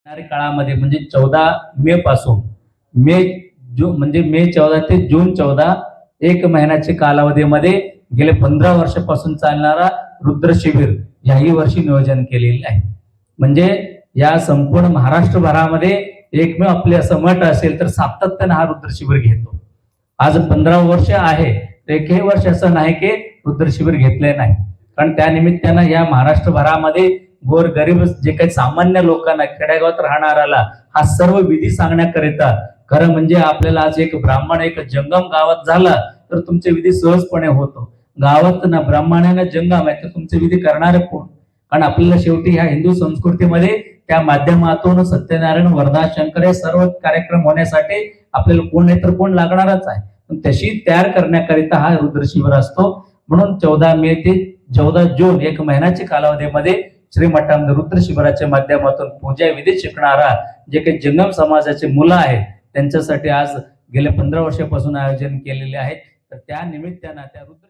येणाऱ्या काळामध्ये म्हणजे 14 मे पासून मे 14 ते जून 14 एक महिन्याच्या कालावधीमध्ये गेले 15 वर्षापासून चालणारा रुद्र शिबिर याही वर्षी नियोजन केलेले आहे. म्हणजे या संपूर्ण महाराष्ट्रभरामध्ये एकमेव आपले असं मठ असेल तर सातत्याने हा रुद्र शिबिर घेतो. आज 15 वर्ष आहे, एकही वर्ष असं नाही की रुद्र शिबिर घेतले नाही. कारण त्या निमित्तानं या महाराष्ट्रभरामध्ये गोरगरीब जे काही सामान्य लोकांना, खेडेगावात राहणाऱ्याला हा सर्व विधी सांगण्याकरिता, खरं म्हणजे आपल्याला आज एक ब्राह्मण एक जंगम गावात झाला तर तुमचे विधी सहजपणे होतो. गावात ना ब्राह्मणाने जंगम आहे तर तुमचे विधी करणारे कोण? कारण आपल्याला शेवटी ह्या हिंदू संस्कृतीमध्ये त्या माध्यमातून सत्यनारायण, वर्धा, शंकर हे सर्व कार्यक्रम होण्यासाठी आपल्याला कोण नाही तर कोण लागणारच आहे. तशी तयार करण्याकरिता हा रुद्र शिबिर असतो. म्हणून 14 मे ते 14 जून एक महिन्याच्या कालावधीमध्ये श्रीमठामध्ये रुद्र शिबिराच्या माध्यमातून पूजा विधी शिकणारा जे काही जंगम समाजाचे मुलं आहेत त्यांच्यासाठी आज गेल्या 15 वर्षापासून आयोजन केलेले आहे. तर त्या निमित्तानं त्या रुद्र